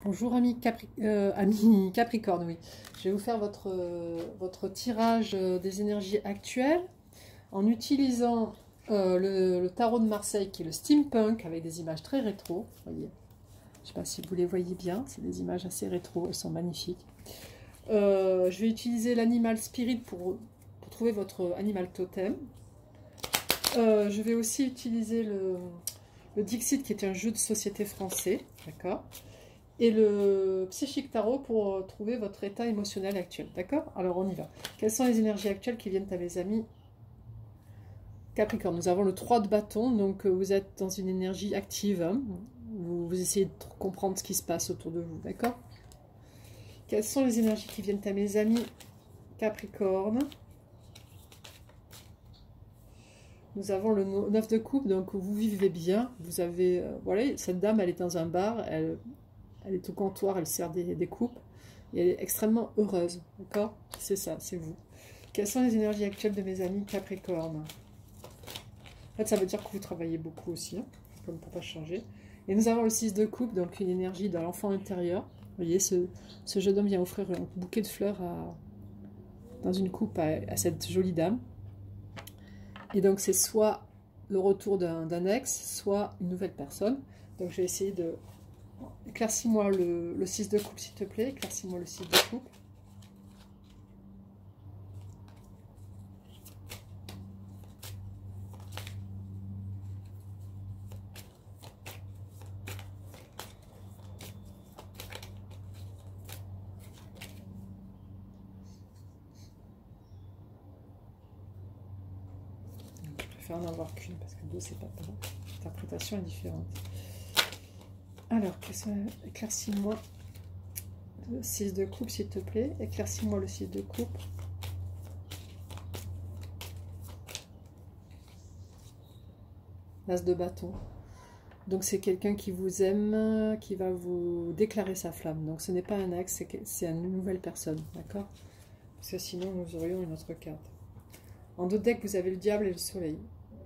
Bonjour amis Capricorne, oui. Je vais vous faire votre tirage des énergies actuelles en utilisant le tarot de Marseille qui est le steampunk avec des images très rétro. Voyez. Je ne sais pas si vous les voyez bien, c'est des images assez rétro, elles sont magnifiques. Je vais utiliser l'animal spirit pour trouver votre animal totem. Je vais aussi utiliser le Dixit qui est un jeu de société français, d'accord, et le Psychique Tarot pour trouver votre état émotionnel actuel, d'accord? Alors on y va. Quelles sont les énergies actuelles qui viennent à mes amis Capricorne? Nous avons le 3 de bâton, donc vous êtes dans une énergie active, hein. Vous essayez de comprendre ce qui se passe autour de vous, d'accord? Quelles sont les énergies qui viennent à mes amis Capricorne? Nous avons le 9 de coupe, donc vous vivez bien, vous avez, voilà, cette dame elle est dans un bar, elle est au comptoir, elle sert des coupes, et elle est extrêmement heureuse, d'accord? C'est ça, c'est vous. Quelles sont les énergies actuelles de mes amis Capricorne? En fait, ça veut dire que vous travaillez beaucoup aussi, hein, comme pour ne pas changer. Et nous avons le 6 de coupe, donc une énergie dans l'enfant intérieur. Vous voyez, ce jeune homme vient offrir un bouquet de fleurs dans une coupe à cette jolie dame. Et donc, c'est soit le retour d'un ex, soit une nouvelle personne. Donc, je vais essayer de... Éclaircis-moi le 6 de coupe, s'il te plaît. Éclaircis-moi le 6 de coupe. Je préfère en avoir qu'une parce que deux, c'est pas bon. L'interprétation est différente. Alors, éclaircis-moi le 6 de coupe, s'il te plaît. Éclaircis-moi le 6 de coupe. L'as de bâton. Donc, c'est quelqu'un qui vous aime, qui va vous déclarer sa flamme. Donc, ce n'est pas un ex, c'est une nouvelle personne, d'accord? Parce que sinon, nous aurions une autre carte. En deux decks, vous avez le diable et le soleil.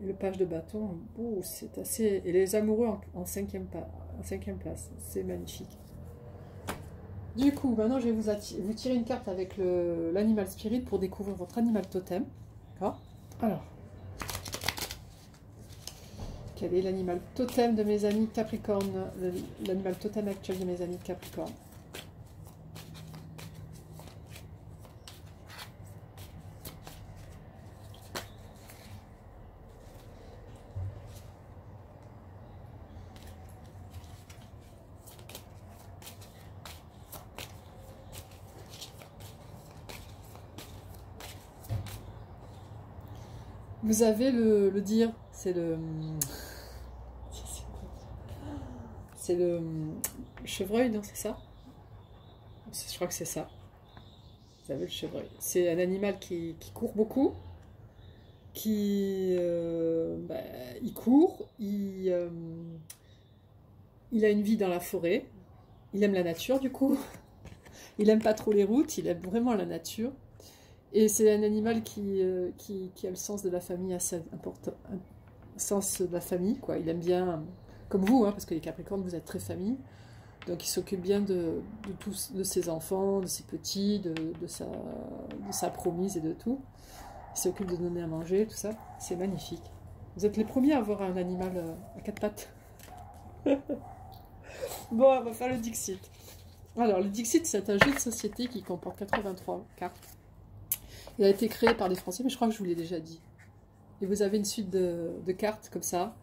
Et le page de bâton, oh, c'est assez... Et les amoureux en cinquième place. C'est magnifique. Du coup, maintenant, je vais vous tirer une carte avec l'animal spirit pour découvrir votre animal totem. D'accord? Alors, quel est l'animal totem de mes amis Capricorne? L'animal totem actuel de mes amis Capricorne. Vous avez le dire, c'est le chevreuil, non, c'est ça? Je crois que c'est ça. Vous avez le chevreuil. C'est un animal qui court beaucoup, il court, il a une vie dans la forêt, il aime la nature du coup, il aime pas trop les routes, il aime vraiment la nature. Et c'est un animal qui a le sens de la famille assez important, un sens de la famille, quoi. Il aime bien, comme vous, hein, parce que les Capricornes, vous êtes très famille. Donc il s'occupe bien de ses enfants, de ses petits, de sa promise et de tout. Il s'occupe de donner à manger, tout ça. C'est magnifique. Vous êtes les premiers à avoir un animal à quatre pattes. Bon, on va faire le Dixit. Alors, le Dixit, c'est un jeu de société qui comporte 83 cartes. Il a été créé par des Français, mais je crois que je vous l'ai déjà dit. Et vous avez une suite de cartes comme ça.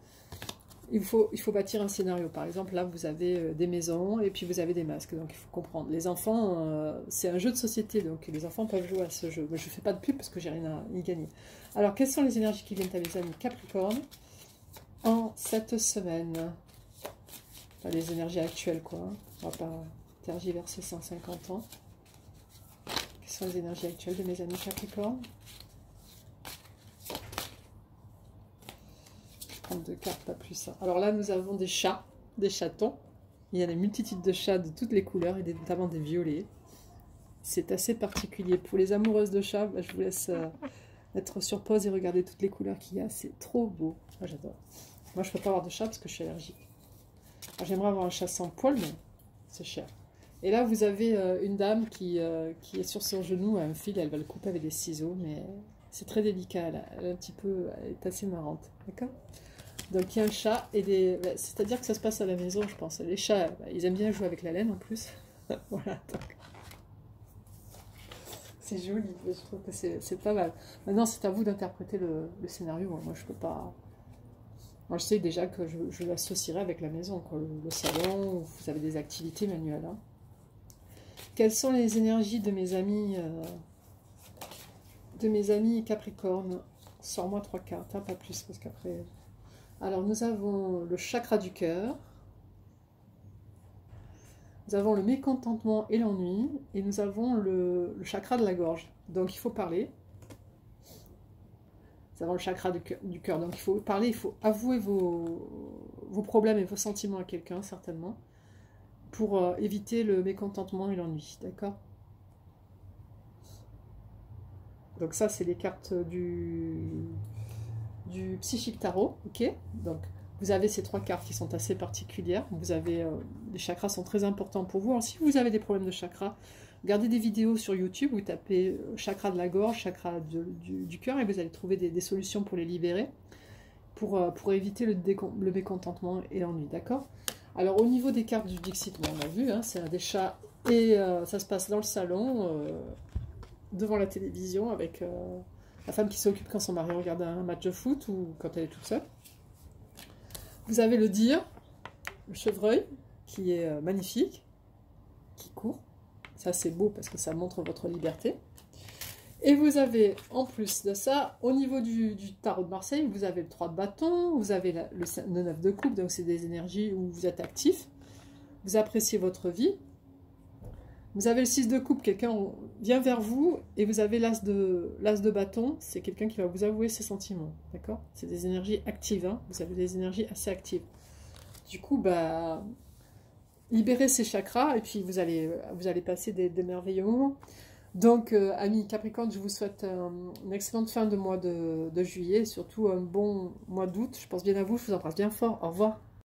Il faut bâtir un scénario. Par exemple, là, vous avez des maisons et puis vous avez des masques. Donc, il faut comprendre. Les enfants, c'est un jeu de société. Donc, les enfants peuvent jouer à ce jeu. Mais je ne fais pas de pub parce que j'ai rien à y gagner. Alors, quelles sont les énergies qui viennent à mes amis Capricorne en cette semaine? Enfin, les énergies actuelles, quoi. On ne va pas tergiverser 150 ans. Quelles sont les énergies actuelles de mes amis Capricorne? De cartes, pas plus ça. Alors là, nous avons des chats, des chatons. Il y a des multitudes de chats de toutes les couleurs, et notamment des violets. C'est assez particulier. Pour les amoureuses de chats, je vous laisse être sur pause et regarder toutes les couleurs qu'il y a. C'est trop beau. Moi, j'adore. Moi, je ne peux pas avoir de chat parce que je suis allergique. J'aimerais avoir un chat sans poil, mais c'est cher. Et là, vous avez une dame qui est sur son genou, un fil, elle va le couper avec des ciseaux, mais c'est très délicat, elle est un petit peu, elle est assez marrante, d'accord? Donc il y a un chat, c'est-à-dire que ça se passe à la maison, je pense. Les chats, ils aiment bien jouer avec la laine en plus. Voilà, donc c'est joli, je trouve que c'est pas mal. Maintenant, c'est à vous d'interpréter le scénario, moi je peux pas... Moi, je sais déjà que je l'associerai avec la maison, quoi, le salon, où vous avez des activités manuelles, hein. Quelles sont les énergies de mes amis Capricorne? Sors-moi 3 cartes, hein, pas plus, parce qu'après... Alors, nous avons le chakra du cœur, nous avons le mécontentement et l'ennui, et nous avons le chakra de la gorge. Donc, il faut parler. Nous avons le chakra du cœur, donc il faut parler, il faut avouer vos problèmes et vos sentiments à quelqu'un, certainement, pour éviter le mécontentement et l'ennui, d'accord? Donc ça, c'est les cartes du Psychic Tarot, ok? Donc, vous avez ces 3 cartes qui sont assez particulières. Vous avez, les chakras sont très importants pour vous. Alors, si vous avez des problèmes de chakras, regardez des vidéos sur YouTube, vous tapez chakra de la gorge, chakra du cœur, et vous allez trouver des solutions pour les libérer, pour éviter le mécontentement et l'ennui, d'accord? Alors, au niveau des cartes du Dixit, bon, on a vu, hein, c'est des chats, et ça se passe dans le salon, devant la télévision, avec la femme qui s'occupe quand son mari regarde un match de foot, ou quand elle est toute seule. Vous avez le dire, le chevreuil, qui est magnifique, qui court. Ça, c'est beau parce que ça montre votre liberté. Et vous avez, en plus de ça, au niveau du tarot de Marseille, vous avez le 3 de bâton, vous avez le 9 de coupe, donc c'est des énergies où vous êtes actif, vous appréciez votre vie. Vous avez le 6 de coupe, quelqu'un vient vers vous, et vous avez l'as de bâton, c'est quelqu'un qui va vous avouer ses sentiments, d'accord? C'est des énergies actives, hein, vous avez des énergies assez actives. Du coup, bah, libérez ces chakras, et puis vous allez passer des merveilleux moments. Donc, amis Capricorne, je vous souhaite une excellente fin de mois de juillet, et surtout un bon mois d'août. Je pense bien à vous, je vous embrasse bien fort, au revoir.